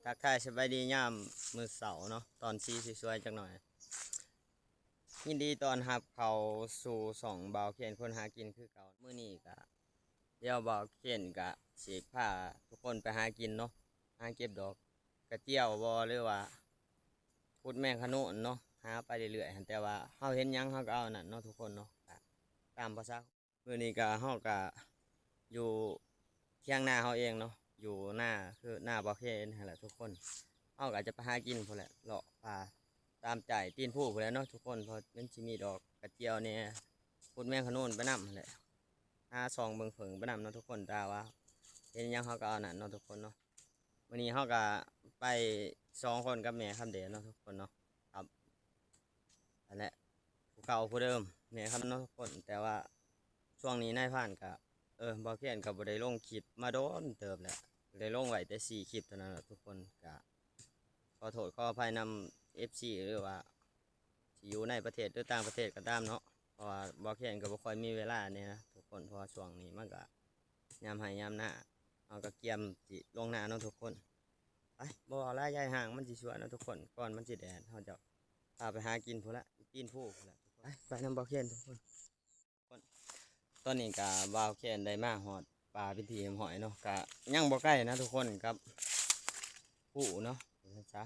ทักทายสบายดียามมือเสาร์เนาะตอนซีสวยๆจังหน่อยยินดีตอนรับเขาสู่สองเบาเขียนคนหากินคือเก่ามื้อนี้ก็เดี๋ยวเบาเขียนก็สิพาทุกคนไปหากินเนาะหาเก็บดอกกระเจียวบ่หรือว่าพุดแมงขนุนเนาะหาไปเรื่อยๆแต่ว่าเฮาเห็นหยังเฮาก็เอานั่นเนาะทุกคนเนาะก็ตามภาษามื้อนี้ก็เฮาก็อยู่เที่ยงนาเฮาเองเนาะอยู่หน้าคือหน้าเบาเขียนนั่นแหละทุกคนเฮาก็จะไปหากินพุ่นแหละเลาะป่าตามใจตีนผู้พุ่นแหละเนาะทุกคนเพราะมันสิมีดอกกระเจียวเนี่ยพุดแมงขนุนไปนำแหละหาซองเบิ่งเผิงไปนำเนาะทุกคนแต่ว่าเห็นหยังเฮาก็เอานั่นเนาะทุกคนเนาะวันนี้เฮาก็ไป2 คนกับแม่คำเดชเนาะทุกคนเนาะครับนั่นแหละผู้เก่าผู้เดิมแม่คำเนาะทุกคนแต่ว่าช่วงนี้นายผ่านก็บ่เขียนก็บ่ได้ลงคลิปมาโดนเติบแหละได้ลงไว้แต่4 คลิปเท่านั้นแหละทุกคนก็ขอโทษขออภัยนำ FC หรือว่าสิอยู่ในประเทศหรือต่างประเทศก็ตามเนาะเพราะว่าบ่เขียนก็บ่ค่อยมีเวลาเนี่ยนะทุกคนเพราะว่าช่วงนี้มันก็ยามให้ยามหน้าเอาก็เกียมสิลงหน้าเนาะทุกคนไปบ่ลายใหญ่ห่างมันสิสวยเนาะทุกคนก่อนมันสิแดดเฮาจะพาไปหากินพุ่นละกินผู้พุ่นละทุกคนไปนำบ่เขียนทุกคนตอนนี้ก็บ่าวเขียนได้มาฮอดป่าพิธีหอยเนาะก็ยังบ่ใกล้นะทุกคนครับผู้เนาะจ้ะ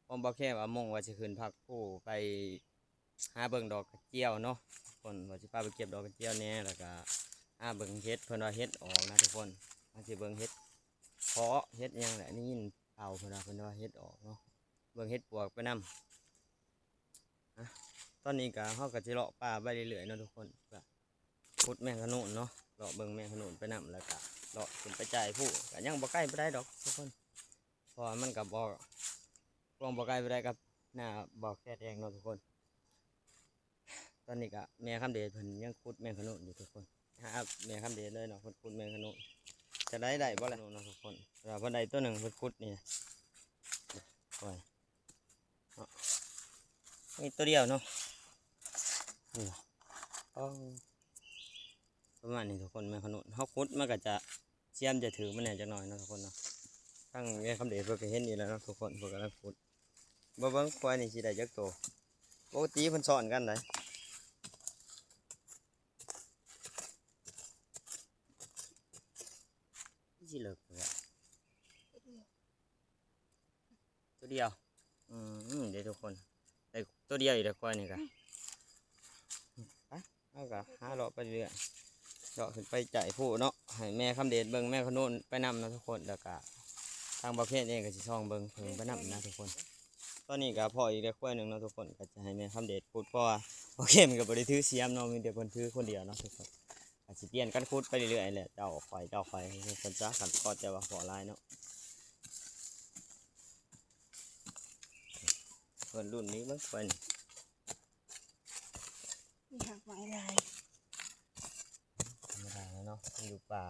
ผมบ่แค่ว่ามงว่าจะขึ้นพักผู้ไปหาเบิ่งดอกกระเจียวเนาะคนว่าสิพาไปเก็บดอกกระเจียวเนี่ยแล้วก็หาเบิ่งเฮ็ดเพิ่นว่าเฮ็ดออกนะทุกคนมาสิเบิ่งเฮ็ดเพาะเฮ็ดยังแหละนี่ยินเอาเพิ่นว่าเฮ็ดออกเนาะเบิ่งเฮ็ดปวกไปนำตอนนี้ก็เฮาก็สิเลาะป่าไปเรื่อยๆเนาะทุกคนก็ขุดแมงขนุนเนาะเลาะเบิ่งแมงขนุนไปนำแล้วก็เลาะขึ้นไปจ่ายผู้ก็ยังบ่ใกล้ไปได้ดอกทุกคนเพราะมันก็บ่ลองบ่ไกลไปได้กับหน้าบอกแค่เองเนาะทุกคนตอนนี้ก็แม่คำเดชเพิ่นยังขุดแมงขนุนอยู่ทุกคนหาแม่คำเดชเลยเนาะเพิ่นขุดแมงขนุนจะได้บ่ล่ะเนาะทุกคนเราเพิ่นได้ตัวหนึ่งเพิ่นขุดนี่โอ้ยเนาะมีตัวเดียวเนาะนี่ประมาณนี้ทุกคนแมงขนุนเฮาขุดมันก็จะเสียมจะถือมันแน่จักหน่อยเนาะทุกคนเนาะทั้งแม่คำเดชเพิ่นก็เห็นอยู่แล้วเนาะทุกคนเพิ่นกำลังขุดบ่เบิ่งควายนี่สิได้จักโตปกติเพิ่นสอนกันได้สิเลิกเลยตัวเดียวเดี๋ยวทุกคนได้ตัวเดียวอีกแล้วควายนี่ก็ไปเอาก็หาเลาะไปเรื่อยเลาะขึ้นไปจ่ายผู้เนาะให้แม่คำเดชเบิ่งแม่ขนุนไปนำนะทุกคนแล้วก็ทางประเภทเองก็สิช่องเบิ่งเพิ่งไปนำนะทุกคนตอนนี้ก็พออีกแล้วควายหนึ่งเนาะทุกคนก็จะให้แม่คำเดชพูดเพราะว่าโอเคมันก็บ่ได้ถือเสียมเนาะมีแต่คนถือคนเดียวเนาะทุกคนอาจสิเปลี่ยนกันขุดไปเรื่อยๆแหละเจ้าไฟคนจ้ากันก็จะว่าขอลายเนาะส่วนรุ่นนี้มันเป็น มีหักไม้ลาย ธรรมดาแล้วเนาะอยู่ป่า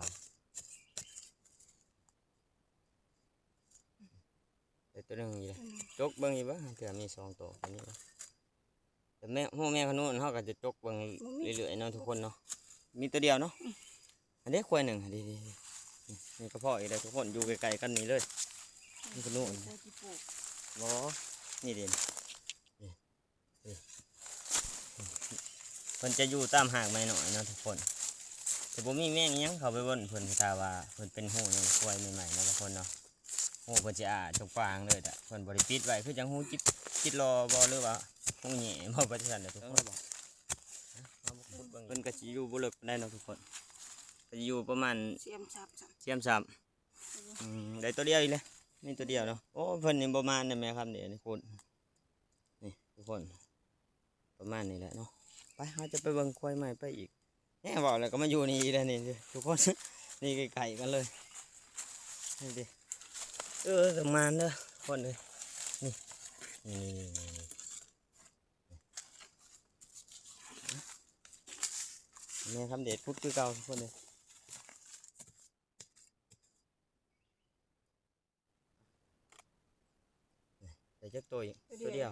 แต่ตัวนึงอยู่เลยจกเบิ่งอยู่บ้างเถื่อมี2 ตัวอันนี้แต่แม่ขนุนเขาก็จะจกเบิ่งเรื่อยๆเนาะทุกคนเนาะมีตัวเดียวเนาะอันนี้ควายหนึ่งดีนี่ก็พ่ออีกแล้วทุกคนอยู่ไกลๆกันนี่เลยนี่ขนุนบ่นี่เด่นเพิ่นจะอยู่ตามหากไม้หน่อยเนาะทุกคนแต่ผมมีแม่งยังเขาไปบนเพิ่นถ้าว่าเพิ่นเป็นหูนี่ควายใหม่ๆเนาะทุกคนเนาะหูเพิ่นจะจงกว้างเลยแต่เพิ่นบ่ได้ปิดไว้คือจังหูจิตรอบ่หรือว่าหูแหย่บ่ประชันเด้อทุกคนเพิ่นก็สิอยู่บ่เลิกปานใดเนาะทุกคนก็สิอยู่ประมาณ เสียมสับ เสียมซ้ได้ตัวเดียวอีกเลยนี่ตัวเดียวเนาะโอ้เพิ่นนี่ประมาณนี่แม่ครับนี่คุณนี่ทุกคนประมาณนี้แหละเนาะไปเราจะไปเบิ่งควายใหม่ไปอีกแหมบอกแล้วก็มาอยู่นี่อีกแล้วนี่ทุกคน นี่ไก่กันเลยนี่ดิประมาณเด้อคนเลยนี่แม่คำเด็ดพุทธคือเก่าทุกคนเลยแต่จักตัวอีกตัวเดียว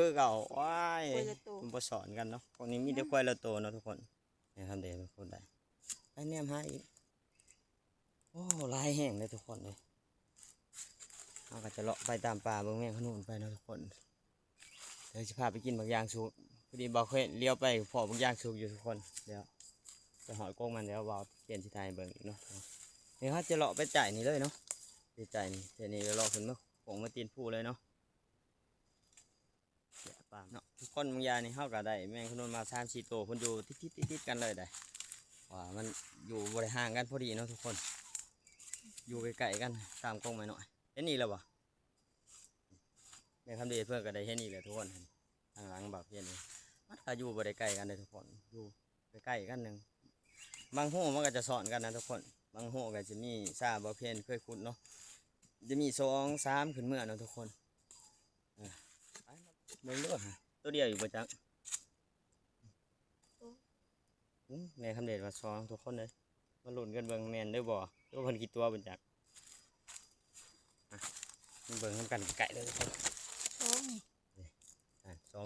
คือเก่าว้ายมันผสอนกันเนาะพวกนี้มีแต่ควายละตัวเนาะทุกคนแม่คำเด็ดเป็นคนได้ไอ้เนี่ยหาอีกโอ้ลายแห้งเลยทุกคนเลย เราก็จะเลาะไปตามป่าเบิ่งแมงขนุนไปเนาะทุกคนเดี๋ยวจะพาไปกินบักย่างสุกพอดีบอกเคยเลี้ยวไปพอบักย่างสุกอยู่ทุกคนเดี๋ยวไปหอยโก้งมันเดี๋ยวบอกเปลี่ยนสิทายเบิ่งอีกเนาะนี่เขาจะเลาะไปจ่ายนี่เลยเนาะไปจ่ายนี่เดี๋ยวนี้เราเลาะขึ้นมาโป่งมาตีนผู้เลยเนาะเดี๋ยวป่าเนาะทุกคนบางอย่างนี่เขาก็ได้แมงขนุนมา3-4ตัวคนอยู่ติดกันเลยได้ว่ามันอยู่บริห่างกันพอดีเนาะทุกคนอยู่ไกลๆกันตามกล้องมาหน่อยเห็นนี่แล้วบ่ในคำเดีเพื่อนก็ได้เห็นนี่แหละทุกคนทางหลังแบบเห็นนี่มันก็อยู่บริใกล้กันเลยทุกคนอยู่ใกล้ๆกันหนึ่งบางหูมันก็จะสอนกันนะทุกคนบางหูก็จะมีซาบ่เพียนเคยขุดเนาะจะมี2-3ขึ้นเมื่อเนาะทุกคนเบิ่งเด้อตัวเดียวอยู่ประจักแม่คำเดชว่าซองทุกคนเลยมาลุ้นกันเบิ่งแม่นได้บ่ตัวคนกี่ตัวเป็นจักเบิ่งทำกันไก่เลยทุกคน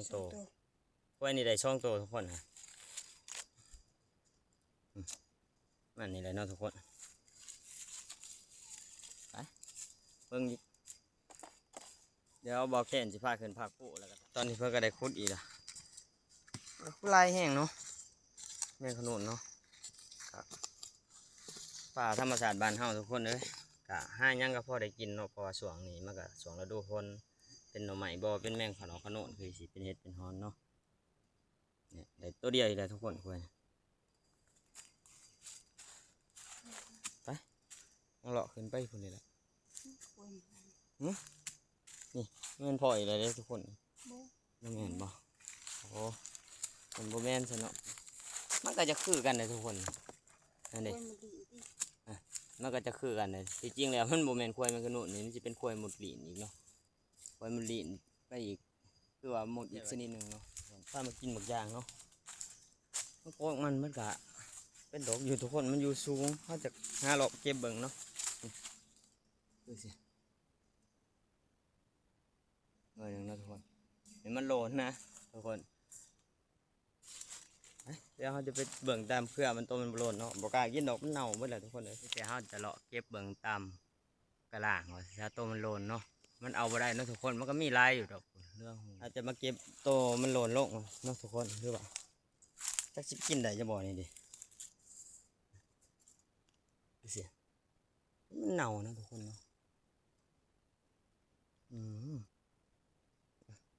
2 ตัวกล้วยนี่ได้2 ตัวทุกคนฮะมันนี่แหละเนาะทุกคนไปเบิ่งอีกเดี๋ยวบอกแค่นสิพาขึ้นภาคผู้แล้วกันตอนนี้เพิ่นก็ได้ขุดอีกละลายแห้งเนาะแม่ขนุนเนาะป่าธรรมชาติบ้านเฮาทุกคนเลยกะห้ายังก็พอได้กินเนาะเพราะว่าช่วงนี้มันก็ช่วงฤดูฝนเป็นหน่อไม้บ่เป็นแมงขนขนุนคือสิเป็นเห็ดเป็นฮอนเนาะเนี่ยได้ตัวเดียวอีกแล้วทุกคนควรไปเอาเลาะขึ้นไปพุ่นนี่แหละนี่มันพออีกแล้วเด้อทุกคนมันแม่นบ่โอ้มันบ่แม่นซะเนาะมันก็จะคือกันเลยทุกคนนั่นเด้มันก็จะคือกันเลยที่จริงแล้วมันโมเมนควายมันขนุนนี่มันจะเป็นควายหมดหลีนอีกเนาะควายหมดหลีนไปอีกคือว่าหมดอีกชนิดหนึ่งเนาะถ้ามากินหมดยางเนาะมันโกงมันกะเป็นดอกอยู่ทุกคนมันอยู่สูงเขาจะหาหลอกเก็บเบิ่งเนาะดูสิเงยหนึ่งนะทุกคนเห็นมันโลนนะทุกคนเดี๋ยวเขาจะไปเบิ่งตามเพื่อมันโตมันโลนเนาะบอกกล้ากินดอกมันเน่าหมดเลยทุกคนเลยเดี๋ยวเขาจะเลาะเก็บเบิ่งตามกระล่างว่าถ้าโตมันโลนเนาะมันเอาไปได้เนาะทุกคนมันก็มีลายอยู่ดอกเรื่องอาจจะมาเก็บโตมันโลนลงเนาะทุกคนหรือเปล่าถ้าชิกินได้จะบอกนี่ดิดูสิมันเน่านะทุกคนเนาะ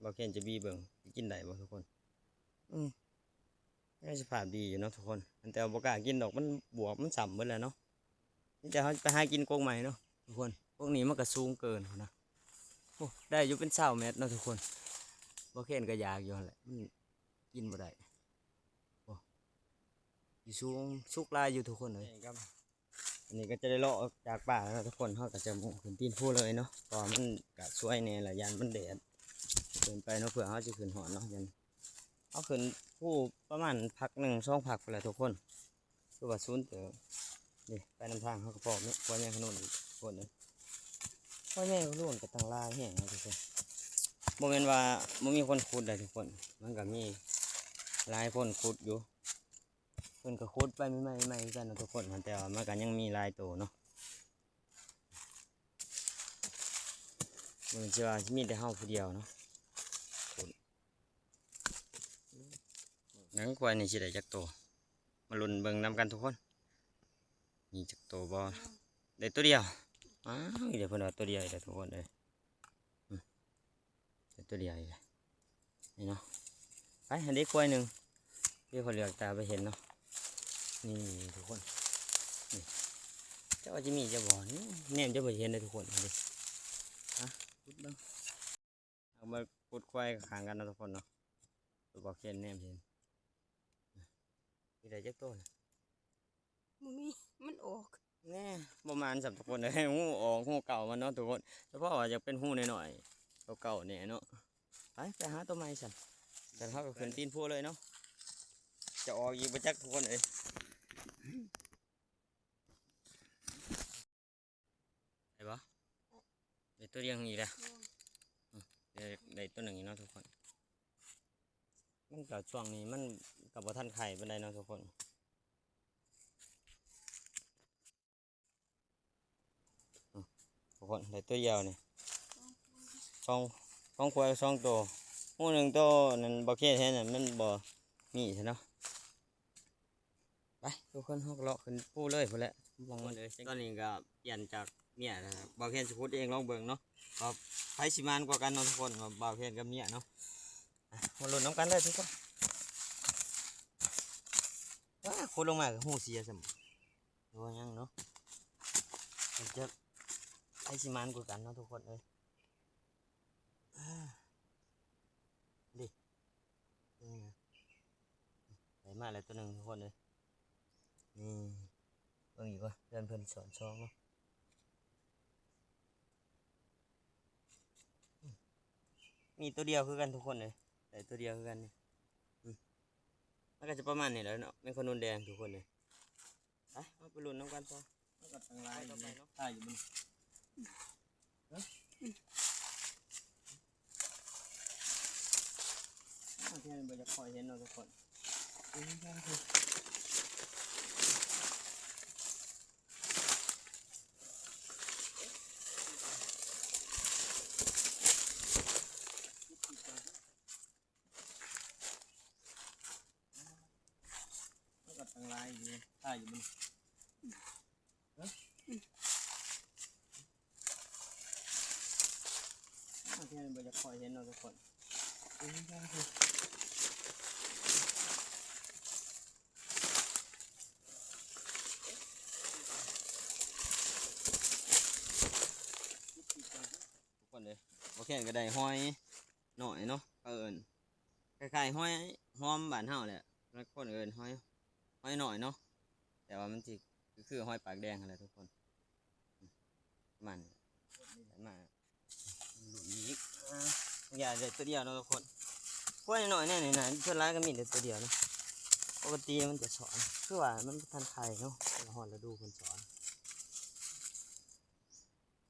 บอกแค่จะบีเบิ่งกินได้บ่ทุกคนได้สภาพดีอยู่เนาะทุกคนแต่บอกกล้ากินดอกมันบวกมันสัมหมดแล้วเนาะนี่จะเขาไปหากินกงใหม่เนาะทุกคนพวกนี้มันก็สูงเกินนะโอ้ได้อยู่เป็น20 เมตรเนาะทุกคนบอกแค่ก็อยากอยู่แหละมันกินบ่ได้โอ้อยู่สูงสุกลายอยู่ทุกคนเลยครับอันนี้ก็จะได้เลาะจากป่าแล้วทุกคนเขาก็จะมุ่งขึ้นตีนผู้เลยเนาะเพราะมันก็สวยเนี่ยแหละยันมันแดดเกินไปเนาะเผื่อเขาจะขึ้นหอเนาะยันเขาขึ้นผู้ประมาณ1-2 พักไปเลยทุกคนคือว่าซูนเต๋อนี่ไปนำทางเขาก็พอเนี่ยพ่อแม่ขนุนอีกคนเลยพ่อแม่ขนุนกับทางลายแห้งนะทุกคนโมเมนว่ามันมีคนขุดเลยทุกคนมันก็มีหลายคนขุดอยู่คนก็ขุดไปไม่กันนะทุกคนแต่ว่ามันก็ยังมีลายโตเนาะมันจะว่ามีแต่เฮาผู้เดียวเนาะงั้นควายนี่สิได้จักโตมาลุ้นเบิ่งนำกันทุกคนนี่จักโตบ่ได้ตัวเดียวเดี๋ยวเพิ่นเอาตัวเดียวได้ทุกคนเลยได้ตัวเดียวเลยนี่เนาะไปอันนี้ควายหนึ่งเดี๋ยวเขาเหลือกตาไปเห็นเนาะนี่ทุกคนนี่เจ้าจะมีจะบ่นี่แนมจะบ่เห็นเลยทุกคนดิพุดบ้างเอามาพุดควายขางกันนะทุกคนเนาะตัวบอกเห็นแนมเห็นมีได้จักโตนะ มันออก แน่ประมาณสับทุกคนเลยหูออกหูเก่ามันเนาะทุกคนเฉพาะว่าจะเป็นหูหน่อยๆเก่าๆเนี่ยเนาะไปหาตัวใหม่สั่นแต่เขาก็ขึ้นตีนพูเลยเนาะจะออกอีกประจักทุกคนเลยได้ปะได้ตัวเดียวอีกแล้วได้ตัวหนึ่งอีกเนาะทุกคนมันกับช่วงนี้มันกับว่าท่านไข่เป็นไรเนาะทุกคนทุกคนได้ตัวเดียวเนี่ย สองควายสองตัวหมูหนึ่งตัวนั่นบ่เขียนแท้นั่นมันบ่มีใช่เนาะไปทุกคนฮอกเลาะขึ้นปูเลยพุ่นแหละมองมันเลยตอนนี้ก็เปลี่ยนจากเมียนะครับบ่าวเขียนสิพูดเองลองเบิ่งเนาะว่าไผสิมานกว่ากันเนาะทุกคนว่าบ่าวเขียนกับเมียเนาะมาลุ้นน้ำกันเลยทุกคนว้าคนลงมาก็หูเสียสมดูยังเนาะมันจะไผสิมานกว่ากันเนาะทุกคนเอ้ยดินี่ไงไปมาแล้วตัวหนึ่งทุกคนเลยนี่เบิ่งอีกว่าเดินเพิ่นสอนช่องเนาะมีตัวเดียวคือกันทุกคนเลยแต่ตัวเดียวคือกันนี่มันก็จะประมาณนี้แหล้วเนาะเป็นคนนุ่นแดงทุกคนเลยไปเอาไปลุ้นน้ำกันต่อแล้วก็ทางลายอยู่นี่ถ่ายอยู่บนที่มันจะคอยเห็นเนาะทุกคนแล้วก็ทางลายอยู่นี่ถ่ายอยู่บนที่มันจะคอยเห็นเนาะทุกคนเลยโอเคก็ได้ห้อยหน่อยเนาะเอิญคล้ายๆห้อยหอมบ้านเฮาแหละแล้วคนเอิญห้อยหน่อยเนาะแต่ว่ามันคือห้อยปากแดงอะไรทุกคนมันมาหลุดอีกอย่าได้ตัวเดียวเนาะทุกคนพวกหน่อยเนี่ยไหนเพื่อนร้ายก็มีแต่ตัวเดียวเนาะปกติมันจะสอนคือว่ามันทันไข่เนาะเราหอนเราดูคนสอน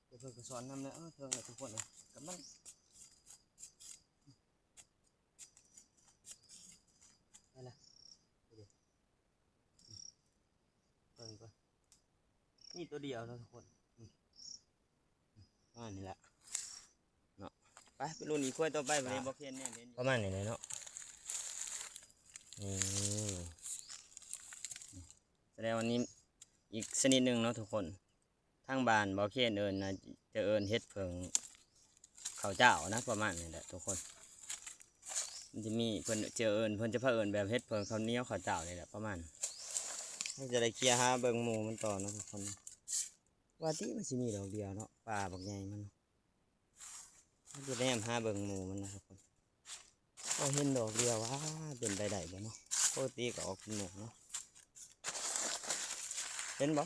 เพื่อนก็สอนนำเลยเพื่อนทุกคนเลยกับมันอะไรเดี๋ยวเพิ่งก่อนนี่ตัวเดียวนะทุกคนประมาณนี้แหละเนาะไปรุ่นอีกขั้วต่อไปวันนี้บอกเพียนเนี่ยประมาณนี้เลยเนาะนี่แสดงวันนี้อีกชนิดหนึ่งเนาะทุกคนทางบ้านบอกเพียนเอิญนะจะเอิญเฮ็ดเพิงข้าวเจ้านะประมาณนี้แหละทุกคนมันจะมีเพิ่นเจอเอิญเพิ่นจะพาเอิญแบบเฮ็ดเพิงข้าวเหนียวข้าวเจ้านี่แหละประมาณมันจะได้เคลียร์หาเบิ่งหมูมันต่อนะทุกคนว่าที่มันจะมีดอกเดียวเนาะป่าบักใหญ่มันจะแนมหาเบิ่งหมูมันนะครับคนก็เห็นดอกเดียวว่าเป็นใดๆบ่เนาะปกติก็ออกเป็นหมูเนาะเห็นบ่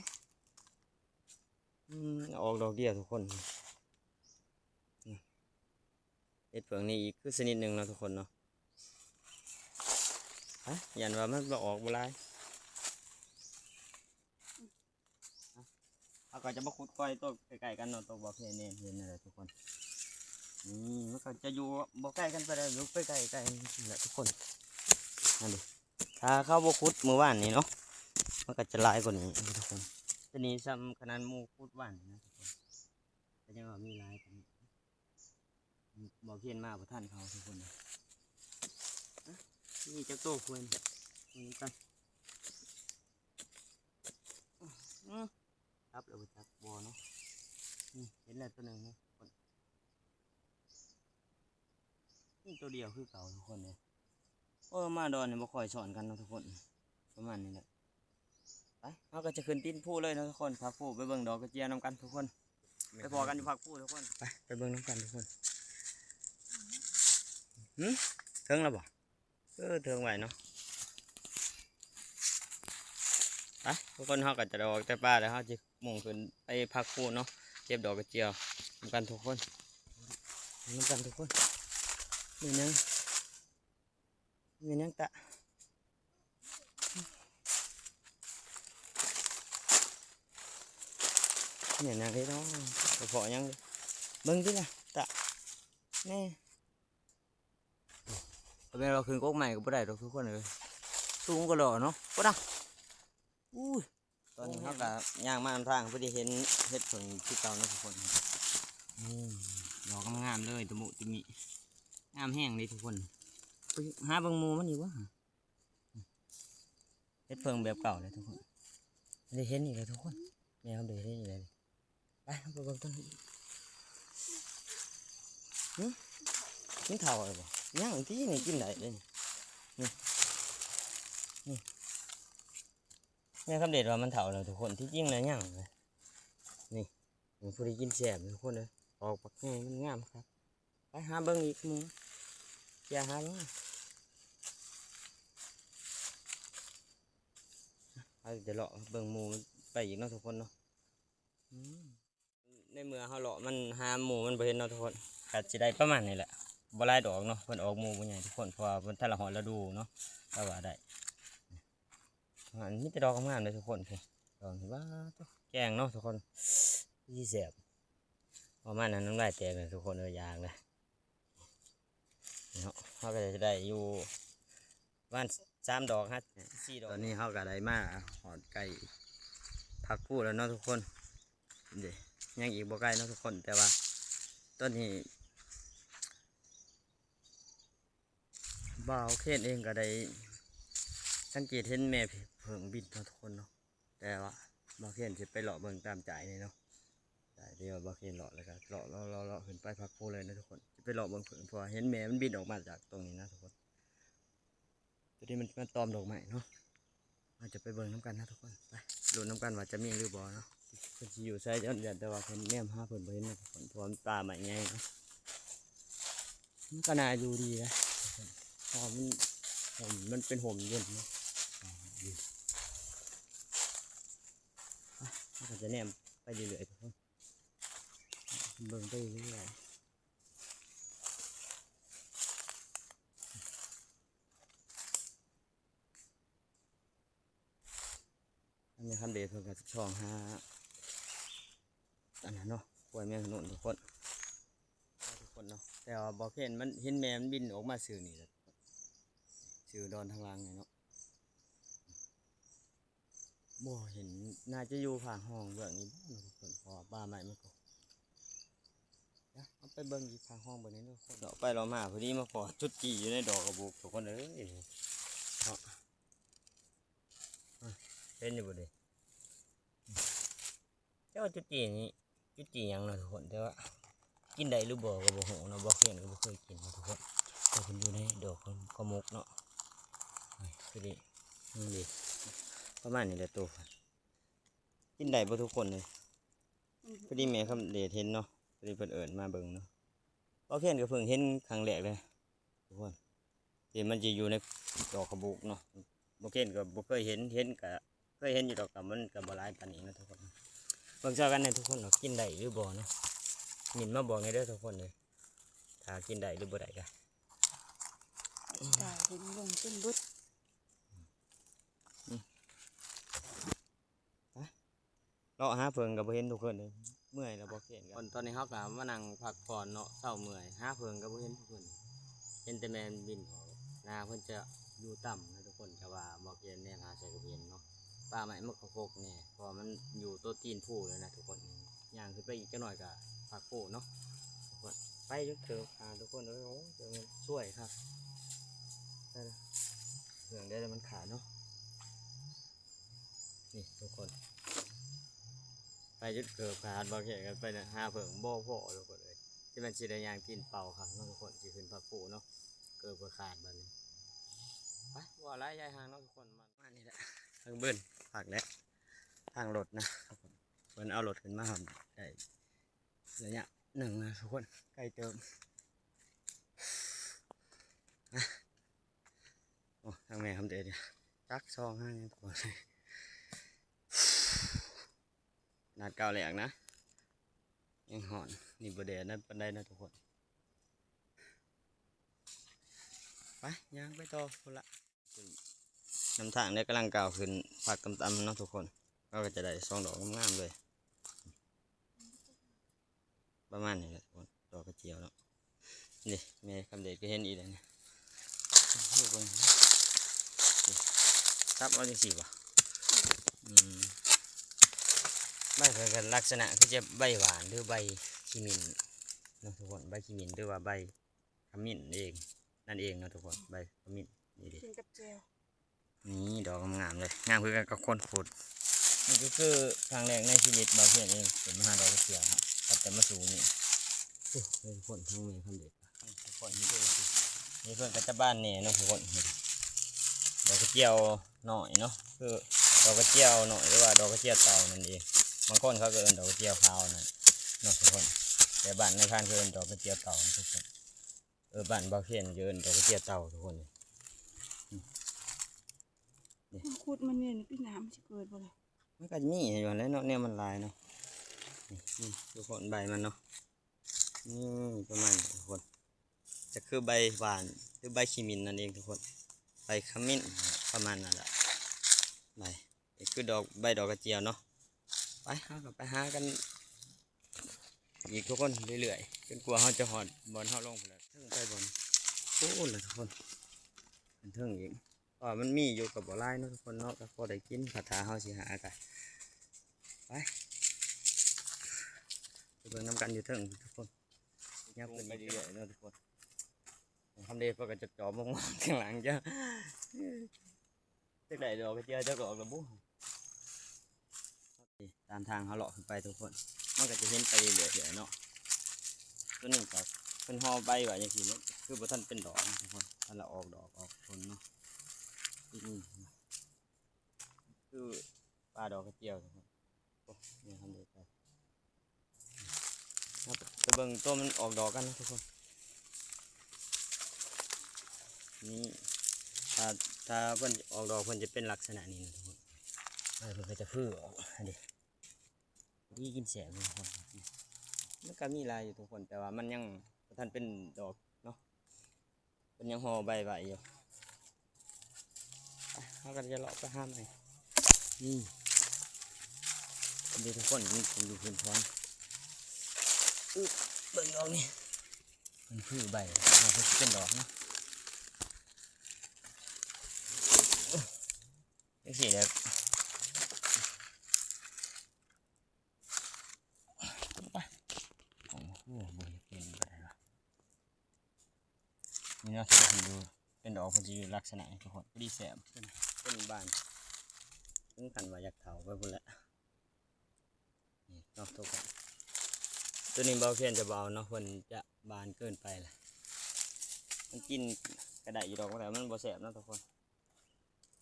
ออกดอกเดียวทุกคนเฮ็ดเพิงนี่อีกคือชนิดหนึ่งเนาะทุกคนเนาะยันว่ามันบ่ออกบ่หลายเขาก็จะมาขุดก้อยตัวใกล้ๆกันเนาะตัวบ่อเพนเห็นอะไรทุกคนมันก็จะอยู่บ่ใกล้กันไปเลยอยู่ใกล้ๆกันแหละทุกคนนั่นดิถ้าเข้าบ่ขุดมือว่านนี่เนาะมันก็จะลายกว่านี้ทุกคนจะนี้ซ้ำขนาดหมูขุดว่านนะทุกคนแต่ยังว่ามีลายกันบ่เพี้ยนมากกว่าท่านเขาทุกคนนี่จะโตควรนี่กันครับเราไปจับบัวเนาะเห็นแล้วตัวหนึ่งนะคนนี่ตัวเดียวคือเก่าทุกคนเลยมาดอนเนี่ยมาคอยสอนกันนะทุกคนประมาณนี้แหละไปเราก็จะขึ้นตีนผู้เลยนะทุกคนพักผู้ไปเบิ่งดอกกระเจียน้ำกันทุกคนไปพอกันอยู่พักผู้ทุกคนไปเบิ่งน้ำกันทุกคนเทิงแล้วบ่เทิงไหวเนาะไปทุกคนเขาก็จะดอกแต่ป้าแล้วเขาจะมุ่งขึ้นไปพักผู้เนาะเก็บดอกกระเจียวน้ำกันทุกคนน้ำกันทุกคนมีนังตะเนี่ยนะที่น้องไปพอยังเลยเบิ่งที่ละตะแน่เป็นเราคืนก๊กใหม่ก็ไม่ได้หรอกทุกคนเลยสูงก็หล่อเนาะก็ได้ตอนนี้เขาก็ย่างมาทางพอดีเห็นเห็ดผึ่งที่เก่านะทุกคนดอกงาม เลยตะมุตะมิงามแห้งเลยทุกคนไปหาเบิ่งหมูมันอยู่วะเฮ็ดเพิงแบบเก่าเลยทุกคนได้เห็นอีกเลยทุกคนแม่เขาได้เห็นอีกเลยไปเอาไปเบิ่งต้นกินเท่าเลยบ่ย่างที่นี่กินได้เลยนี่แม่คำเด็ดว่ามันเท่าแล้วทุกคนที่จริงแล้วย่างเลยนี่มันพอดีกินแซ่บทุกคนเลยออกปักแง่มันงามครับไปหาเบิ่งอีกหมูอย่าหาเบิ่งเอาจะเลาะเบิ่งหมูไปอีกเนาะทุกคนเนาะในเมื่อเขาเลาะมันหาหมูมันบ่เห็นเนาะทุกคนก็สิได้ประมาณนี้แหละบ่หลายดอกเนาะเพิ่นออกหมูบ่ใหญ่ทุกคนเพราะว่าเพิ่นแต่ละหอนฤดูเนาะก็ว่าได้อันนี้แต่ดอกงามเลยทุกคนพี่ดอกว่าแกงเนาะทุกคนยี่แซ่บประมาณนั้นน้ำลายแตกเลยทุกคนอยากเลยเนาะเขาก็จะได้อยู่วัน3 ดอกฮะ4 ดอกตอนนี้เขาก็ได้มาหอดไก่ผักพูแล้วเนาะทุกคนเดี๋ยวยังอีกบ่ไก่เนาะทุกคนแต่ว่าต้นนี้บ่าวเคนเองก็ได้สังเกตเห็นแม่เพิ่งบินเนาะทุกคนเนาะแต่ว่าบ่าวเคนจะไปเลาะเบิ่งตามใจนี่เนาะได้เดี๋ยวบ่าวเคนเลาะแล้วก็เลาะขึ้นไปผักพูเลยนะทุกคนจะไปเลาะเบิ่งเพิ่งเพราะเห็นแม่มันบินออกมาจากตรงนี้นะทุกคนตัวนี้มันตอมดอกไม้เนาะเราจะไปเบิ่งน้ำกันนะทุกคนไปดูน้ำกันว่าจะมีหรือบ่เนาะเพิ่นสิอยู่ใส่ยันแต่ว่าเพิ่นแนมหาเพิ่นบ่เห็นนะทุกคนเพราะมันป่าใหม่ใหญ่เนาะมันก็น่าอยู่ดีนะเพราะมันเป็นห่มเย็นเนาะมันก็จะแนมไปเรื่อยๆทุกคนเบิ่งไปเรื่อยอันนี้คำเดชเพิ่นก็ช่องหาอันนั้นเนาะกล้วยแมงขนุนทุกคนเนาะแต่ว่าบ่เห็นมันเห็นแม่มันบินออกมาสื่อนี่แหละสื่อดอนทางล่างไงเนาะบ่เห็นน่าจะอยู่ผ่าห้องเบื้องนี้บ้านทุกคนเพราะบ้าใหม่มันก็เอาไปเบิ่งอีกผ่าห้องเบื้องนี้ทุกคนเดาะไปเรามาพอดีมาพอจุดจีอยู่ในดอกกระบุกทุกคนเลยเนาะเห็นอยู่บ่เด้เจ้าจุดจีนี่จุดจียังเนาะทุกคนแต่ว่ากินได้หรือบ่ก็บ่ฮู้เนาะบ่เคยก็บ่เคยกินเนาะทุกคนแต่เพิ่นอยู่ในดอกขมุกเนาะคือดินี่ดิประมาณนี้แหละตัวกินได้บ่ทุกคนเลยพอดีแม่คำเดชเห็นเนาะพอดีเพิ่นเอิ้นมาเบิ่งเนาะบ่เพิ่นก็เพิ่งเห็นครั้งแรกเลยทุกคนเห็นมันจะอยู่ในดอกขมุกเนาะบ่เพิ่นก็บ่เคยเห็นก็เคยเห็นอยู่ดอกแต่มันก็บ่หลายปานนี้นะทุกคนเบิ่งซะกันในทุกคนเนาะกินได้หรือบ่เนาะมินมาบอกในเด้อทุกคนเลยถ้ากินได้หรือบ่ได้ก็ตายเห็นลงจนบึดเลาะหาเพิงกับบ่เห็นทุกคนเลยเมื่อยแล้วบ่เห็นกันตอนนี้เขาก็มานั่งพักผ่อนเนาะเศร้าเมื่อยหาเพิงกับบ่เห็นทุกคนเห็นแต่แมนบินออกนาเพิ่นจะอยู่ต่ำนะทุกคนแต่ว่าบ่เห็นแนวหาใส่กับเห็นเนาะป่าไม้มันก็โคกแน่เพราะมันอยู่ตัวตีนผู้เลยนะทุกคนย่างขึ้นไปอีกจักหน่อยก็ผักผู้เนาะทุกคนไปยกเถอะทุกคนโอ้ยมันช่วยครับได้ละเรื่องได้แล้วมันขาดเนาะนี่ทุกคนไปยึดเกือบขาดบางแห่กันไปนะหาเผิงบ่พอทุกคนเลยที่มันสีแดงยางกินเป่าครับทุกคนที่ขึ้นพักผูเนาะเกือบขาดแบบนี้ไปว่าไล่ยายหางเนาะทุกคนมานี่แหละทางเบิ้ลผักแล้วทางรถนะทุกคนเบิ้ลเอารถขึ้นมาทำได้ระยะหนึ่งนะทุกคนใกล้เติมโอ้ทางแม่คำเด็ดจักซองให้ทุกคนนาดเก่าแหลกนะยังหอนนี่บดเดนนั่นปันไดนะทุกคนไปย่างไปต่อคนละน้ำทางได้กำลังเก่าขึ้นผักตำๆเนาะทุกคนก็จะได้2 ดอกงามๆเลยประมาณนี้แหละทุกคนดอกกระเจียวเนาะนี่แม่คำเด็ดก็เห็นอีกเลยนะตับเอาจังสิวะใบเพิ่นกันลักษณะคือจะใบหวานหรือใบขี้มิน เนาะทุกคนใบขี้หมิ่นหรือว่าใบขมิ้นเองนั่นเองเนาะทุกคนใบขมิ้นนี่ดิ กินกับแจว นี่ดอกงามๆเลยงามคือกันกับคนพูดนี่ก็คือครั้งแรกในชีวิตบ่าวเพียนเองเป็นมาหาดอกกระเจียวครับกับแต่มาสูงนี่โอ้เป็นคนทั้งเมย์ทั้งเด็กทุกคนนี่ด้วยสินี่เพื่อนก็จะบ้านเนี่ยเนาะทุกคนนี่ดอกกระเจียวหน่อยเนาะคือดอกกระเจียวหน่อยหรือว่าดอกกระเจียวเต่านั่นเองบางคนเขาก็เอิ้นดอกกระเจียวขาวนั่นเนาะทุกคนแต่บ้านในพานเขาเอิ้นดอกกระเจียวเต่าทุกคนบ้านบ่าวเพียนเอิ้นดอกกระเจียวเต่าทุกคน มังคุดมันเนี่ยนี่พี่น้ำมันจะเกิดบ่เลย มันก็มีอยู่แล้วเนาะเนี่ยมันลายเนาะนี่ทุกคนใบมันเนาะนี่ประมาณนี้ทุกคนจะคือใบหวานหรือใบขีมินนั่นเองทุกคนใบขมิ้นประมาณนั้นแหละใบนี่คือดอกใบดอกกระเจียวเนาะไปหากันไปหากันอีกทุกคนเรื่อยๆจนกลัวเขาจะหอดบอลเขาลงไปแล้วถึงไปบอลโอ้เลยทุกคนมันถึงอีกมันมีอยู่กับบ่อไร่เนาะทุกคนเนาะก็พอได้กินผัดถาเขาสิหากันไปเบิ่งน้ำกันอยู่ถึงทุกคนยับขึ้นไปเรื่อยๆเนาะทุกคนทำเด็ดพวกก็จะจ่อมองข้างหลังจ้ะจะได้ดอกกระเจียวจะดอกระบุตามทางเขาเลาะขึ้นไปทุกคนมันก็จะเห็นไปเรื่อยๆเนาะตัวหนึ่งก็เป็นห่อใบไว้อย่างที่นี้คือบ่ทันเป็นดอกทุกคนท่านละออกดอกออกผลเนาะนี่คือปลาดอกกระเจียวทุกคนโอ้นี่ทำเด็ดไปครับไปเบิ่งตัวมันออกดอกกันนะทุกคนนี่ถ้าเพิ่นออกดอกเพิ่นจะเป็นลักษณะนี้นะทุกคนเพิ่นก็จะพื้อออกอันนี้นี่กินแสบเลยทุกคนมันก็มีลายอยู่ทุกคนแต่ว่ามันยังบ่ทันเป็นดอกเนาะเป็นยังห่อใบไว้อยู่เขาก็จะเลาะไปห้ามเลยนี่ดูทุกคนนี่ผมดูพื้นท้องเบิ่งดอกนี่มันคือใบเราก็เป็นดอกเนาะนี่สิเด็กไปโอ้โหบุญเป็นไปได้หรอนี่เนาะจะดูเป็นดอกมันจะอยู่ลักษณะนี้ทุกคนดีแสบเป็นบานถึงกันว่าอยากเถาไปพุ่นแหละนี่เนาะทุกคนตัวนี้เบาเพียนจะเบาเนาะเพิ่นจะบานเกินไปแหละมันกินกระไดอยู่ดอกแต่มันบ่แสบนะทุกคน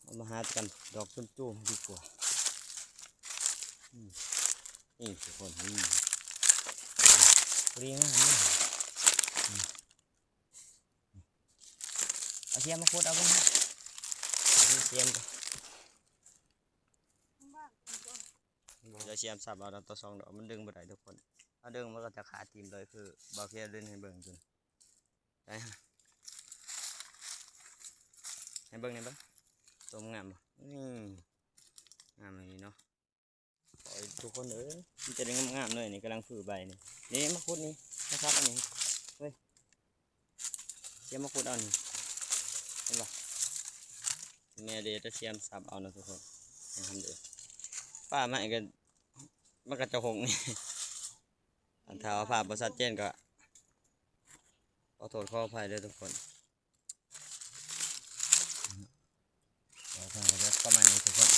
เอามาหากันดอกจุ่มๆดีกว่านี่ทุกคนนี่เรียงงามเลยเอาเทียมมาขุดเอาไปเทียมจะเทียมสับเอาตัวสองดอกมันดึงบ่ได้ทุกคนถ้าดึงมันก็จะขาดทีมเลยคือบ่เพียนเล่นให้เบิ่งจนได้ฮะให้เบิ่งได้เบิ่งตัวงามบ่นี่งามเลยเนาะขอทุกคนมันจะได้งามๆเลยนี่กำลังฝือใบนี่มะขุดนี่นะครับอันนี้เฮ้ยเทียมมะขุดเอานี่เห็นป่ะแม่เดี๋ยวจะเทียมสับเอานะทุกคนให้ทำเดี๋ยวป้าไม่กันมันก็จะหงนี่อันท้าภาพบริษัทเจนก็ขอโทษขออภัยด้วยทุกคนเดี๋ยวทางจะประมาณนี้ทุกคน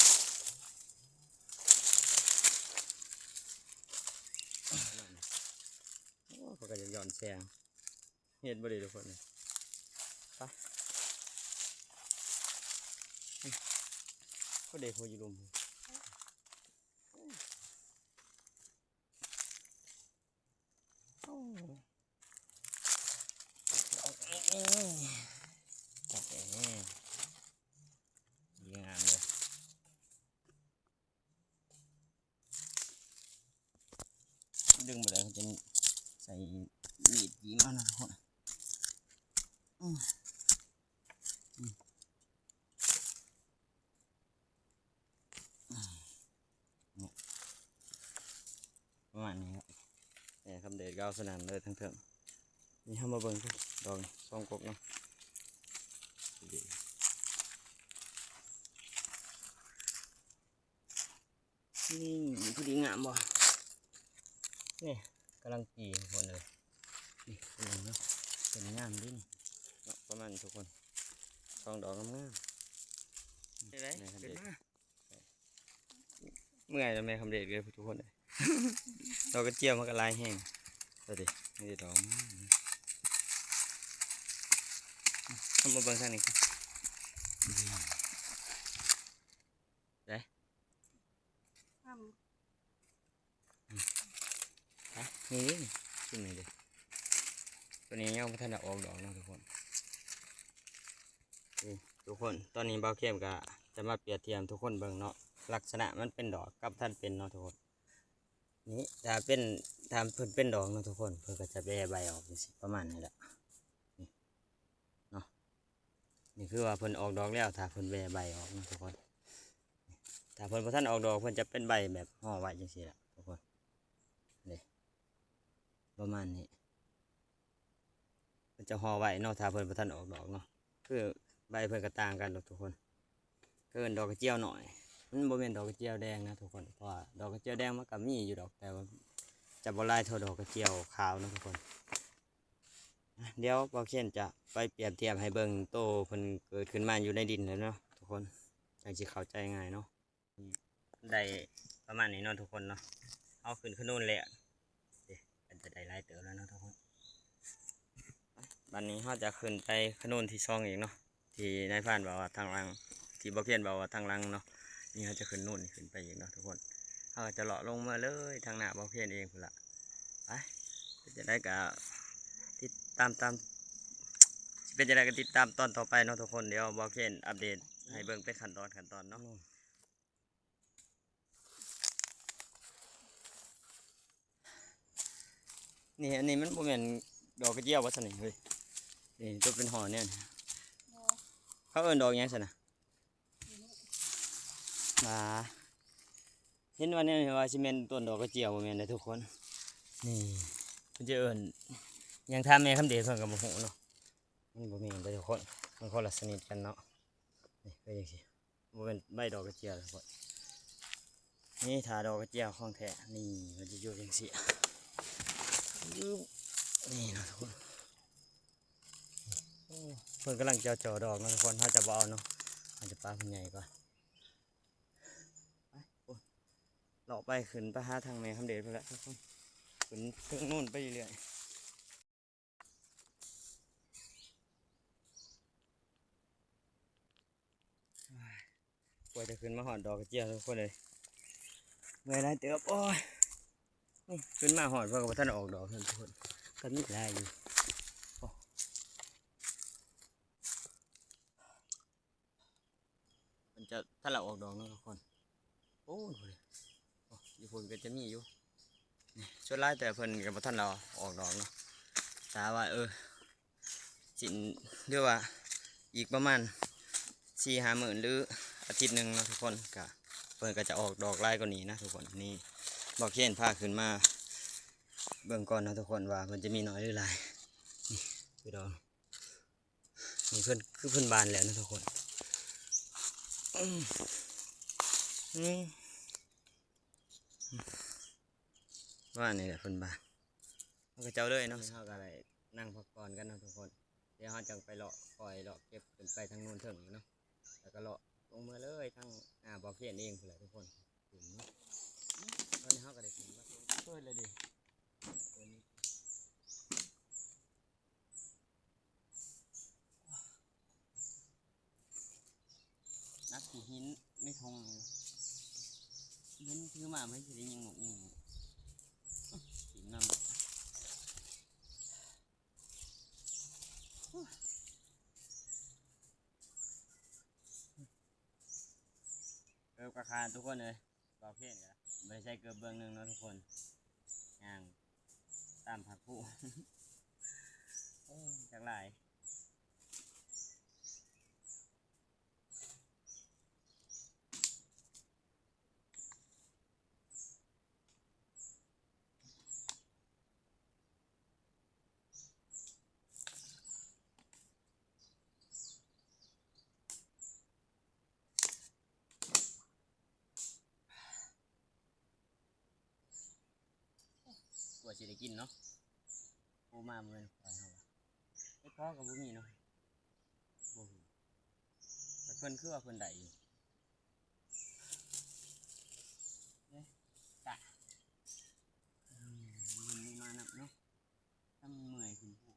เขาก็จะย้อนแสงเห็นบ่ดีทุกคนไปก็เด็กหัวอยู่ลุมจับเองดีงามเลยดึงไปเลยจะใส่มีดยิ้มมานะทุกคนประมาณนี้ครับเนี่ยคำเด็ดก้าวสนานเลยทั้งเถิงนี่เข้ามาเบิ่งกันดอกซองกบเนาะนี่ผู้ดีงามบ่นี่กำลังจีคนเลย นี่เป็นเนาะเป็นงามดิน เนาะประมาณทุกคนสองดอกงามๆได้ไหมขึ้นมาเมื่อยแล้วแม่คำเด็ดเลยทุกคนเลย ดอกกระเจียวมันก็ลายแห้งดูดินี่ดอกทำมาเบิ่งทางนี้ได้ ทำ ฮะนี่ดิขึ้นนี่ดิตัวนี้ยังไม่ทันได้ออกดอกเนาะทุกคนนี่ทุกคนตอนนี้เบาเข้มก็จะมาเปรียบเทียบทุกคนเบิ่งเนาะลักษณะมันเป็นดอกกับท่านเป็นเนาะทุกคนนี่ถ้าเป็นถ้าเพิ่นเป็นดอกเนาะทุกคนเพิ่นก็จะแบใบออกจังซี่ประมาณนี้แหละนี่เนาะนี่คือว่าเพิ่นออกดอกแล้วถ้าเพิ่นแบใบออกเนาะทุกคนถ้าเพิ่นบ่ทันออกดอกเพิ่นจะเป็นใบแบบห่อไว้จังซี่แหละทุกคนนี่ประมาณนี้เพิ่นจะห่อไว้เนาะถ้าเพิ่นบ่ทันออกดอกเนาะคือใบเพิ่นก็ต่างกันทุกคนเกินดอกกระเจียวหน่อยมันบ่แม่นดอกกระเจียวแดงนะทุกคนเพราะว่าดอกกระเจียวแดงมันก็มีอยู่ดอกแต่ว่าจะบ่หลายเท่าดอกกระเจียวขาวนะทุกคนเดี๋ยวเบาเขียนจะไปเปรียบเทียบให้เบิ่งโตเพิ่นเกิดขึ้นมาอยู่ในดินแล้วเนาะทุกคนจังสิเข้าใจง่ายเนาะได้ประมาณนี้เนาะทุกคนเนาะเอาขึ้นขนุนแหละเดี๋ยวมันจะได้หลายเติบแล้วเนาะทุกคนบัดนี้เราจะขึ้นไปขนุนที่ช่องอีกเนาะที่นายพรานบอกว่าทางหลังที่เบาเขียนบอกว่าทางหลังเนาะนี่เขาจะขึ้นนู่นขึ้นไปอีกเนาะทุกคนเขาก็จะเลาะลงมาเลยทางหน้าเบาเขียนเองพุ่นละไปจะได้กับติดตามสิเป็นจะได้ก็ติดตามตอนต่อไปเนาะทุกคนเดี๋ยวเบาเขียนอัปเดตให้เบิ่งเป็นขั้นตอนเนาะนี่อันนี้มันบ่แม่นดอกกระเจียวว่าซั่นนี่เฮ้ยนี่ตัวเป็นห่อเนี่ยเขาเอิ้นดอกหยังซั่นน่ะเห็นว่าเนี่ยว่าสิแม่นต้นดอกกระเจียวบ่แม่นเด้อทุกคนนี่เพิ่นจะเอิ้นหยังถามแม่คำเดชเพิ่นก็บ่ฮู้เนาะมันบ่แม่นเด้อทุกคนมันคนละชนิดกันเนาะนี่เป็นจังซี่บ่แม่นใบดอกกระเจียวทุกคนนี่ถ้าดอกกระเจียวของแท้นี่มันจะอยู่จังซี่นี่เนาะทุกคนเพิ่นกำลังจ่อดอกเนาะทุกคนถ้าจะบ่เอาเนาะอาจจะปลาเพิ่นใหญ่กว่าเลาะไปขึ้นไปหาทางแม่คำเดชไปแล้วทุกคนขึ้นถึงนู่นไปเรื่อยกว่าจะขึ้นมาหอดดอกกระเจียวทุกคนเลยเมื่อยไรเติบโอ้ยนี่ขึ้นมาหอดเพื่อกับท่านออกดอกทุกคนก็มีได้อยู่มันจะถ้าเราออกดอกนะทุกคนโอ้ยอยู่พุ่นก็จะมีอยู่ช่วยไล่แต่เพิ่นกับท่านเราออกดอกเนาะแต่ว่าสินเรียกว่าอีกประมาณ4-5 มื้อหรืออาทิตย์หนึ่งเนาะทุกคนก็เพิ่นก็จะออกดอกไล่กว่านี้นะทุกคนนี่บอกเขียนผ้าขึ้นมาเบิ่งก่อนนะทุกคนว่ามันจะมีน้อยหรือหลายนี่คือดอกนี่เพิ่นคือเพิ่นบานแล้วนะทุกคนนี่ว่านี่แหละเพิ่นบานเขาก็เจ้าเลยเนาะเขาก็เลยนั่งพักผ่อนกันเนาะทุกคนเดี๋ยวเขาจังไปเลาะปล่อยเลาะเก็บขึ้นไปทางนู้นถึงเนาะแล้วก็เลาะลงมาเลยทางบอกเขียนเองพุ่นแหละทุกคนถึงเนาะตอนนี้เขาก็ได้ถึงมาช่วยเลยดิตัวนี้นักขี่หินไม่ทงเลยเล่นถือมาไม่จะได้ยิงหมกยิงหินนำเกือบกระคานทุกคนเลยบอกเพี้ยนกันไม่ใช่เกือบเบื้องหนึ่งเนาะทุกคนย่างตามผักผู้ จากหลายกว่าจะได้กินเนาะปู บ่มาเหมือนคอยเฮาไอ้พ่อก็บ่มีเนาะบ่ฮู้แต่เพิ่นคือว่าเพิ่นได้อยู่เอ๊ะตะมันมีมานับเนาะถ้ามันเมื่อยขึ้นผู้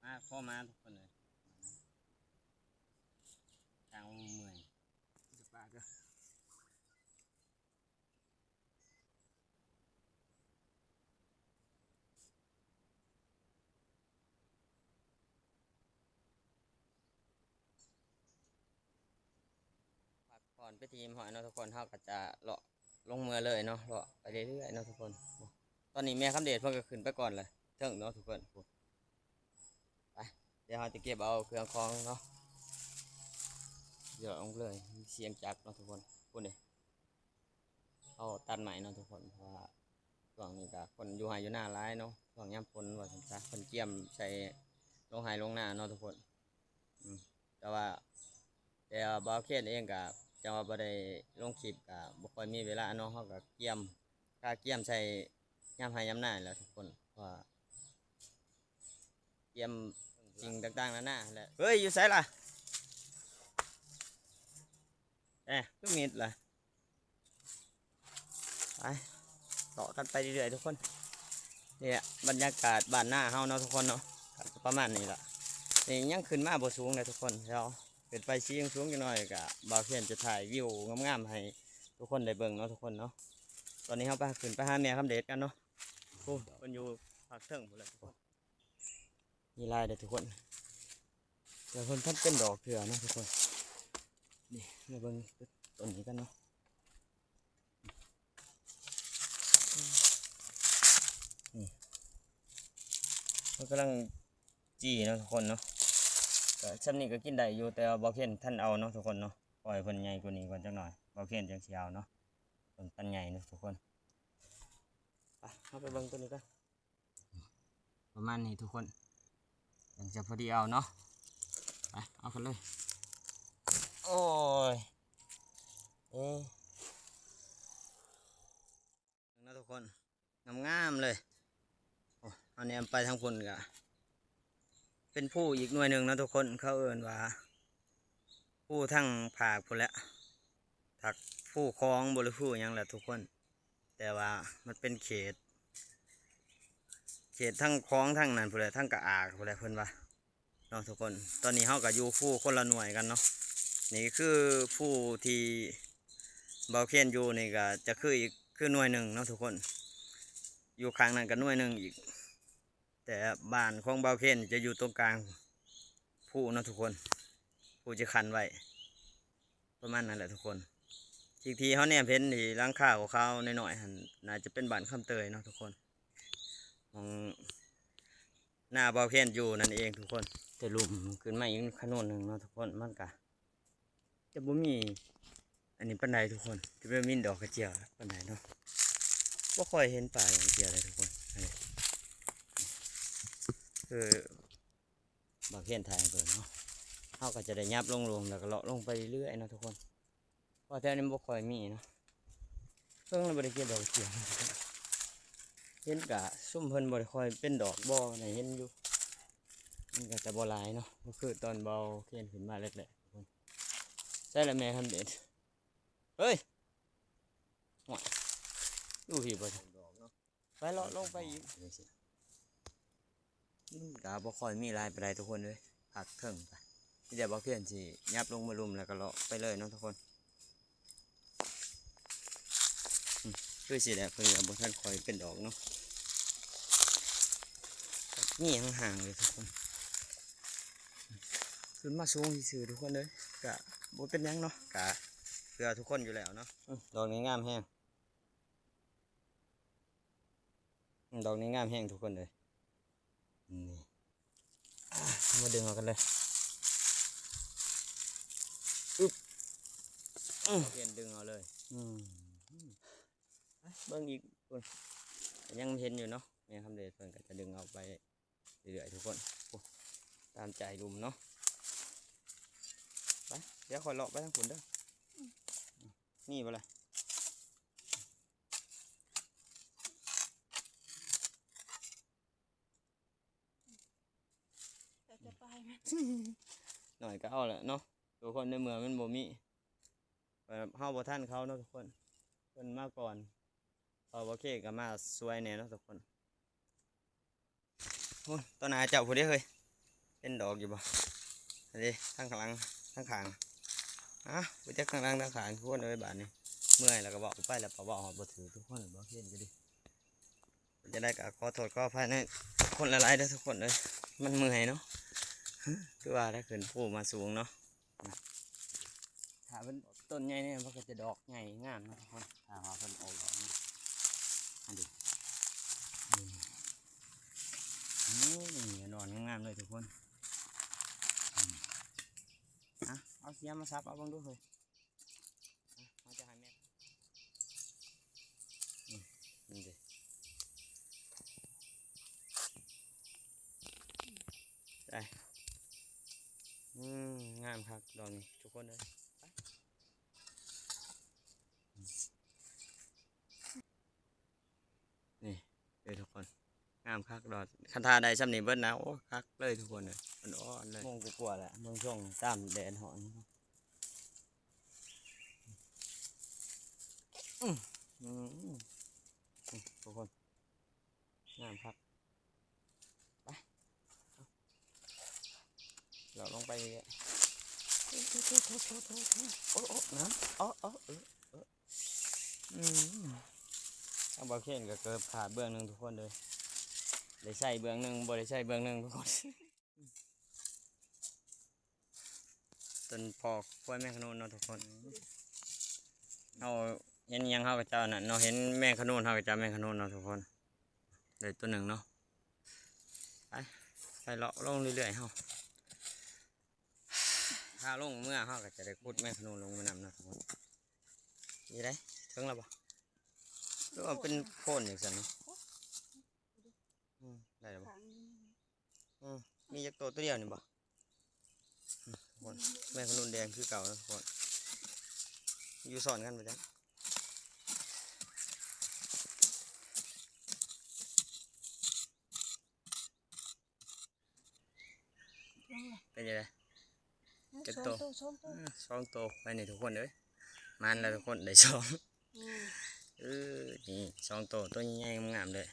มาพ่อมาทุกคนเลยทางมันเมื่อยจะปากเด้อพักผ่อนไปทีมหอยเนาะทุกคนเฮาก็จะเลาะลงเมือเลยเนาะเลาะไปเรื่อยๆเนาะทุกคนตอนนี้แม่คำเดชเพิ่นก็ขึ้นไปก่อนเลยเถิงเนาะทุกคนไปเดี๋ยวเราจะเก็บเอาเครื่องคล้องเนาะเดี๋ยวเอาเลยมีเสียงจักรเนาะทุกคนพูดเลยเอาตัดใหม่เนาะทุกคนเพราะว่าช่วงนี้ก็คนอยู่หายอยู่หน้าร้ายเนาะช่วงยามฝนว่าซั่นซะคนเกี่ยมใส่ลงหายลงหน้าเนาะทุกคนแต่ว่าบ่าวเคนเองก็จังว่าบ่ได้ลงคลิปก็บ่ค่อยมีเวลาเนาะเฮาก็เกี่ยมค่าเกี่ยมใส่ยามหายยามหน้าแหล้วทุกคนเพราะว่าเกี่ยมสิ่งต่างๆนานาแหละเฮ้ยอยู่ไสล่ะก็มีดล่ะไปต่อกันไปเรื่อยๆทุกคนเนี่ยบรรยากาศบ้านหน้าเฮาเนาะทุกคนเนาะก็ประมาณนี้ล่ะนี่ยังขึ้นมาบ่สูงเลยทุกคนเราเป็นไปชี้ยังสูงจังหน่อยก็บ่าวเพียนจะถ่ายวิวงามๆให้ทุกคนได้เบิ่งเนาะทุกคนเนาะตอนนี้เฮาไปขึ้นไปหาแม่คำเดชกันเนาะโอ้เพิ่นอยู่ภาคเทิงพุ่นแหละทุกคนมีลายเด้อทุกคนเดี๋ยวเพิ่นทันเป็นดอกเถื่อเนาะทุกคนนี่มาเบิ่งต้นนี้กันเนาะนี่มันกำลังจี้เนาะทุกคนเนาะก็ซ้ำนี้ก็กินได้อยู่แต่บ่เพียนท่านเอาเนาะทุกคนเนาะปล่อยเพิ่นใหญ่กว่านี้ก่อนจักหน่อยบ่เพียนจังสิเอาเนาะต้นตันใหญ่เนาะทุกคนไปเอาไปเบิ่งตัวนี้กันประมาณนี้ทุกคนยังจะพอดีเอาเนาะไปเอากันเลยโอ้ยนะทุกคนงามๆเลยโอ้อันนี้ไปทางพุ่นก็เป็นผู้อีกหน่วยหนึ่งนะทุกคนเขาเอ่นว่าผู้ทั้งผากพุ่นแหละถักผู้คล้องบริผู้หยังแหละทุกคน แต่ว่ามันเป็นเขตทั้งคล้องทั้งนั้นพุ่นแหละทั้งกระอากพุ่นแหละเพิ่นว่าเนาะทุกคนตอนนี้เขาก็อยู่ผู้คนละหน่วยกันเนาะนี่คือผู้ที่เบาเคียนอยู่นี่ก็จะคืออีกคือหน่วยหนึ่งเนาะทุกคนอยู่ข้างนั้นก็หน่วยหนึ่งอีกแต่บ้านของเบาเคียนจะอยู่ตรงกลางผู้เนาะทุกคนผู้จะคันไว้ประมาณนั้นแหละทุกคนทีทีเขาเนี่ยเพ้นที่ล้างข้าวของเขาหน่อยๆหันน่าจะเป็นบ้านคำเตยเนาะทุกคนของหน้าเบาเคียนอยู่นั่นเองทุกคนแต่ลุมขึ้นมาอีกขนนหนึ่งเนาะทุกคนมันกะจะบ่มีอันนี้ปันไดทุกคนจะเป็นมินดอกกระเจียวปันไดเนาะบ่ค่อยเห็นป่าอย่างเจียวเลยทุกคนคือบ่าวเพียนถ่ายเบิ่งเนาะเขาก็จะได้ยับลงแล้วก็เลาะลงไปเรื่อยๆเนาะทุกคนเพราะแถวนี้บ่ค่อยมีเนาะเพิ่งเราบ่ได้เก็บดอกเจียวเห็นกะซุ่มเพิ่นบ่ได้ค่อยเป็นดอกบ่ไหนเห็นอยู่มันก็จะบ่หลายเนาะก็คือตอนเบาเพียนขึ้นมาแรกๆทุกคนใช่แล้วแม่คำเด็ดเฮ้ยห่วยดูพี่บ่ดอกเนาะไปเลาะลงไปอีกกะบ่ค่อยมีลายไปได้ทุกคนเลยผักเถิงไปที่เดี๋ยวบ่เพียนสิยับลงมาลุมแล้วก็เลาะไปเลยเนาะทุกคนคือสิแหละเพิ่นก็บ่ทันค่อยเป็นดอกเนาะนี่ห่างๆเลยทุกคนขึ้นมาสูงซื่อๆทุกคนเลยกะบ่เป็นหยังเนาะกะเพื่อทุกคนอยู่แล้วเนาะดอกนี้งามแฮงดอกนี้งามแฮงทุกคนเลยนี่มาดึงเอากันเลยอึ๊บเปลี่ยนดึงเอาเลยเบิ่งอีกคนยังเห็นอยู่เนาะแม่คำเดชเพิ่นก็จะดึงเอาไปเรื่อยๆทุกคนตามใจลุมเนาะไปเดี๋ยวคอยเลาะไปทางฝุ่นเด้อนี่บ่ล่ะ หน่อยก็เอาแหละเนาะทุกคนในเมืองมันบ่มีแบบเฮาบ่ทันเขาเนาะทุกคนเพิ่นมาก่อนพอบ่เคก็มาสวยแน่เนาะทุกคนโอ้ยต้นนาเจ้าผู้เด้เฮ้ยเป็นดอกอยู่บ่อันนี้ทั้งข้างหลังทั้งข้างไปจักข้างหลังทั้งข้างทุกคนเอ้ยบาดนี้เมื่อยแล้วก็บอกไปแล้วบ่ฮอดบ่ถือทุกคนบ่เห็นก็ดิจะได้ก็ขอโทษขออภัยในคนหลายๆเด้อทุกคนเอ้ยมันเมื่อยเนาะคือว่าถ้าขึ้นผู้มาสูงเนาะถ้าเป็นต้นใหญ่เนี่ยมันก็จะดอกใหญ่งามนะทุกคนถ้าว่าเพิ่นออกดอกนี่อันนี้นอนงามๆเลยทุกคนเอาเสียมาซับเอาบ้างดูเลยมาจะให้แม่นี่ดิได้งามครับดอกนี้ทุกคนเลยนี่เลยทุกคนงามคักดอกคันทาได้ซ้ำนี่เบิ้ลนะโอ้คักเลยทุกคนเลยมันอ่อนเลยมองกลัวแหละเมืองช่วงตามแดดหอนทุกคนงามครับไปเราลงไปเลยโอ้น้ำเอาบาเคนก็เกิดขาดเบื้องหนึ่งทุกคนเลยได้ใส่เบื้องหนึ่งบ่ได้ใส่เบื้องหนึ่งทุกคนจนพอกล้วยแมงขนุนเนาะทุกคนเอาเห็นยังเขากับเจ้าน่ะเนาะเห็นแมงขนุนเขากับเจ้าแมงขนุนเนาะทุกคนได้ตัวหนึ่งเนาะไปเลาะลงเรื่อยๆเขาถ้าลงเมื่อเขาก็จะได้ขุดแมงขนุนลงมานำเนาะทุกคนนี่ได้ถึงแล้วบ่หรือว่าเป็นโคนอย่างนั้นเนาะได้แล้วบ่มียักษ์ตัวเดียวนี่บ่แมงขนุนแดงคือเก่านะทุกคนอยู่สอนกันไปจ้ะเป็นยังไงจักโต2 โตไปนี่ทุกคนเลยมันแล้วทุกคนได้นี่2 โตตัวใหญ่ๆงามๆเลย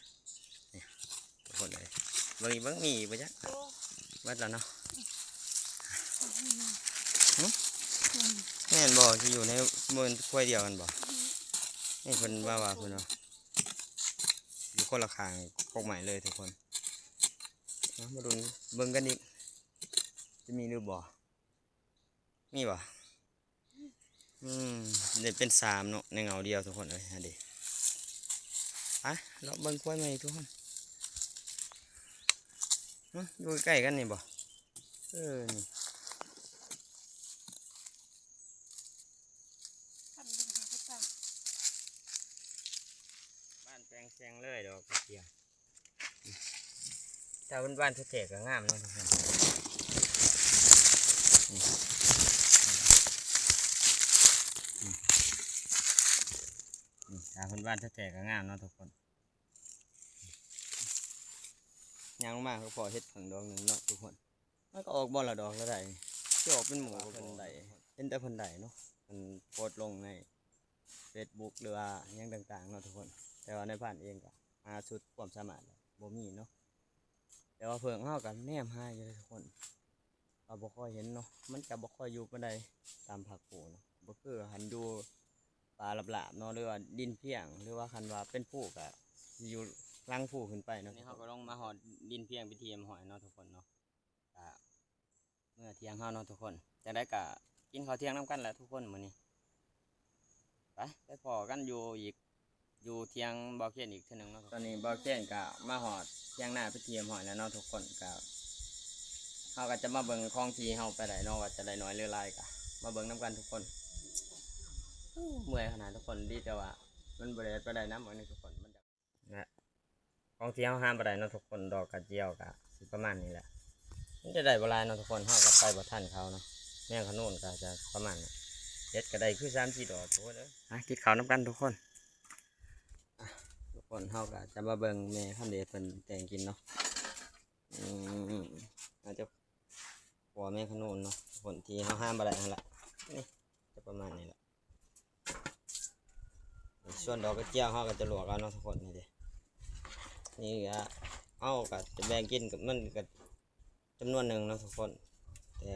นี่ทุกคนเลยเบิ่งมีไปจ้ะวัดแล้วเนาะแม่นบ่ที่อยู่ในมือควายเดียวกันบ่นี่เพิ่นว่าเพิ่นว่าอยู่คนละข้างกกใหม่เลยทุกคนมาดูเบิ่งกันอีกจะมีหรือบ่มีบ่เนี่ยเป็น3เนาะในเงาเดียวทุกคนเลยดิเราเบิ่งควายใหม่ทุกคนอยู่ใกล้กันนี่บ่นี่บ้านแปลงแซงเลยดอกกระเทียมถ้าเป็นบ้านเท่ๆก็งามเนาะทุกคนถ้าเป็นบ้านเท่ๆก็งามเนาะทุกคนยังมากก็พอเฮ็ดผังดอกหนึ่งเนาะทุกคนมันก็ออกบอลละดอกละได้ที่ออกเป็นหมูเพิ่นได้เห็นแต่เพิ่นได้เนาะมันโพสต์ลงใน Facebook หรือว่าอย่างต่างๆเนาะทุกคนแต่ว่าในบ้านเองก็หาชุดความสามารถบ่มีเนาะแต่ว่าเพิ่งเฮากันแนมหาอยู่ทุกคนเราบ่ค่อยเห็นเนาะมันก็บ่ค่อยอยู่ปานใดตามภาคภูเนาะบ่คือหันดูปลาหลาบๆเนาะหรือว่าดินเพียงหรือว่าคันว่าเป็นผู้ก็สิอยู่ลังผู้ขึ้นไปเนาะนี่เฮาก็ลงมาหอดดินเพียงไปเทียมหอยเนาะทุกคนเนาะก็เมื่อเที่ยงเฮาเนาะทุกคนจังได๋ก็กินข้าวเที่ยงนำกันแหละทุกคนมื้อนี้ไปพอกันอยู่เที่ยงบ่อเขียนอีกเทื่อนึงเนาะตอนนี้บ่อเขียนก็มาหอดเที่ยงหน้าไปเทียมหอยแล้วเนาะทุกคนก็เฮาก็จะมาเบิ่งของที่เฮาไปได้เนาะว่าจะได้น้อยหรือหลายก็มาเบิ่งนำกันทุกคนเมื่อยขนาดทุกคนดีแต่ว่ามันบ่ได้ไปได้น้ำเหมือนทุกคนมันจะของที่เฮาหาบ่ได้เนาะทุกคนดอกกระเจียวก็สิประมาณนี้แหละมันจะได้บ่หลายเนาะทุกคนเฮาก็ไปบ่ทันเขาเนาะแม่งขนุนก็จะประมาณนี้เด็ดก็ได้คือ3-4 ดอกทุกคนเด้อกินข้าวนำกันทุกคนทุกคนเฮาก็จะมาเบิ่งแม่คันเดชเพิ่นแต่งกินเนาะอาจจะ หัวแม่ขนุนเนาะผลที่เขาห้ามบ่ได้นั่นแหละนี่จะประมาณนี้แหละส่วนดอกกระเจียวเขาก็จะลวกเอาเนาะทุกคนนี่ดินี่ก็เอาก็จะแบ่งกินกับมันกับจำนวนหนึ่งเนาะทุกคนแต่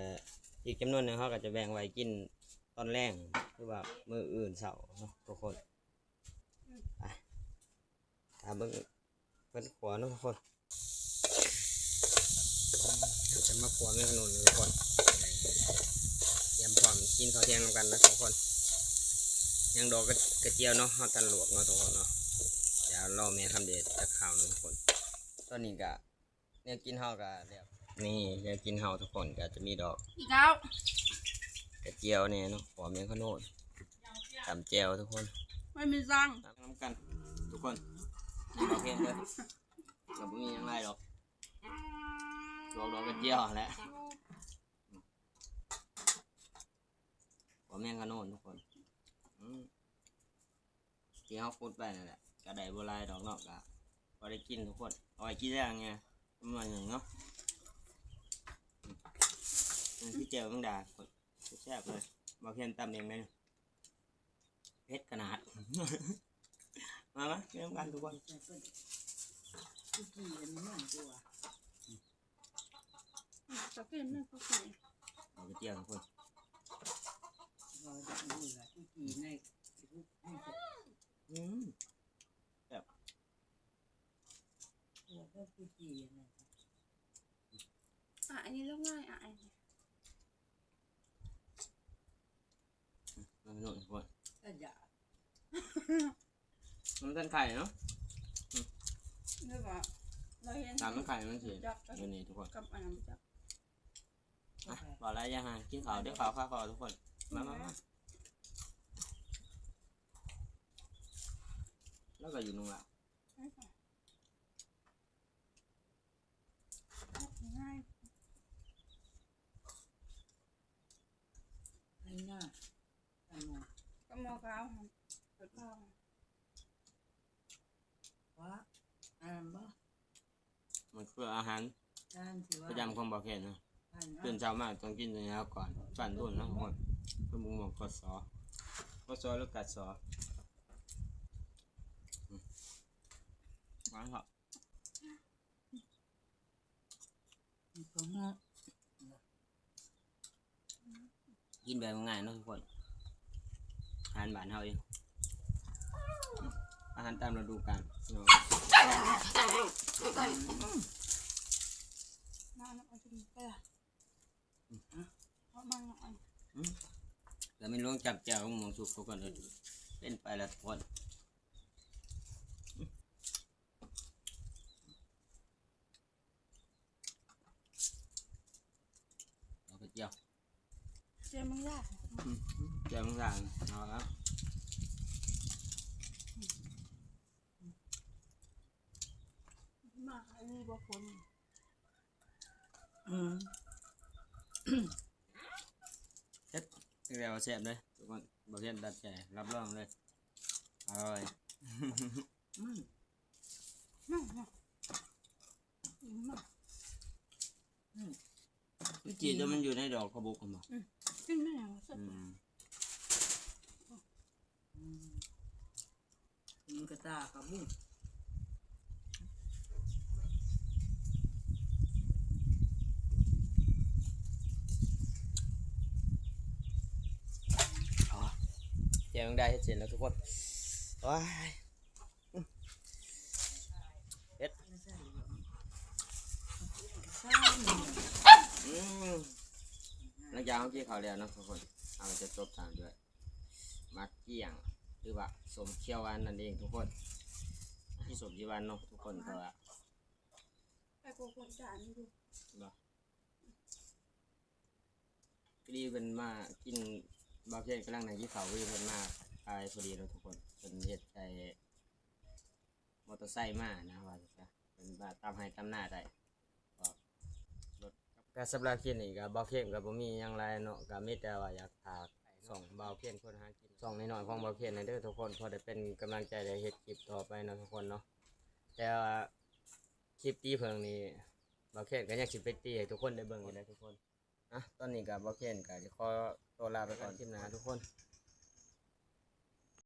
อีกจำนวนหนึ่งเขาก็จะแบ่งไว้กินตอนแรกหรือว่ามื้ออื่นเช้าเนาะทุกคนไปตามเบิ่งเพิ่นขัวเนาะทุกคนจะมาขัวแม่ขนุนทุกคนเตรียมพร้อมกินข้าวเที่ยงกันนะทุกคนยังดอกกระเจียวเนาะเขาตันลวกเนาะทุกคนเนาะเดี๋ยวรอแม่ทำเด็ดจะข่าวเนาะทุกคนตอนนี้ก็เนี่ยกินเฮาก็เดี๋ยวนี่เนี่ยกินเฮาทุกคนก็จะมีดอก อีกแล้ว กระเจียวเนี่ยเนาะหอมแมงขนุนตำแจ่วทุกคน ไม่มีซัง ทำกันทุกคนนี่เราเพียงเลยเราไม่มียังไงหรอกลวกดอกกระเจียวแหละหอมแมงขนุนทุกคนที่เขาพูดไปนั่นแหละกระไดโบราณดอกเนาะก็พอได้กินทุกคนเอาไว้กินได้ยังไงประมาณอย่างเนาะที่เจียวต้องด่าคนแซ่บเลยมาเพียนตำเองเลยเผ็ดขนาด มาเริ่มกันทุกคน จะกินไม่ก็กิน เอาไปเจียวทุกคนอืมแบบ อันนี้เลือกง่ายอันนี้ มันหนุนทุกคนมันเป็นไข่เนาะ เรียกว่าเราเห็น ตามมันไข่มันเสียอยู่นี่ทุกคน กับอันนั้นจับ บอกแล้วยังไงกินข้าวเดี๋ยวข้าวข้าวทุกคนมาแล้วก็อยู่นู่นละ ง่าย ก็มอข้าวเปิดข้าว มันคืออาหารประจำของบ่อเขตนะตื่นเช้ามาต้องกินตัวนี้ก่อนปั่นรุ่นนะทุกคนเพื่อมุงมองกดซอหรือกัดซอหวานครับกินแบบง่ายเนาะทุกคนอาหารบ้านเฮาเองอาหารตามฤดูกาลเนาะ มาหน่อยกินไปละเพราะมันหน่อย แล้วไม่รู้จับแจวของหมองสุกทุกคนเลยเป็นไปแล้วทุกคนเอาไปเจียว เจ๊มึงยาก เจียวมันต่างเอาแล้ว มาอันนี้บ่พ้น เรียกว่าแซ่บเลยทุกคนบ่เพี้ยนตัดใจรับรองเลยอร่อย มามา วิจิตรมันอยู่ในดอกขบุกกันบ่ กินไม่เอาสัก มันกระตากระบุ้ง เจียวมันได้เสร็จแล้วทุกคนว้ายเผ็ดหลังจากเมื่อกี้เขาเรียนนะทุกคนเอาจะจบตามด้วยมักเกี้ยงหรือว่าสมเขียวหวานนั่นเองทุกคนที่สมจีวันเนาะทุกคนเพราะว่า ไปโกโก้จานดู ดีเป็นมากินบาเพียนกำลังในที่เขาวิ่งเป็นมาตายพอดีเราทุกคนเป็นเหตุใจมอเตอร์ไซค์มานะว่าจะเป็นมาตามให้ตามหน้าได้ก็รถการสำหรับคลิปนี้กับบาเพียนกับผมมีอย่างไรเนาะก็มีแต่ว่าอยากพากส่องบาเพียนคนหากินส่องน้อยๆของบาเพียนในเด้อทุกคนพอได้เป็นกำลังใจได้เฮ็ดคลิปต่อไปเนาะทุกคนเนาะแต่ว่าคลิปตีเพิงนี้บาเพียนก็อยากสิไปตีให้ทุกคนได้เบิ่งอยู่แล้วทุกคน ตอนนี้ก็บ่เคนก็จะขอตัวลาไปก่อนคลิปหน้าทุกคน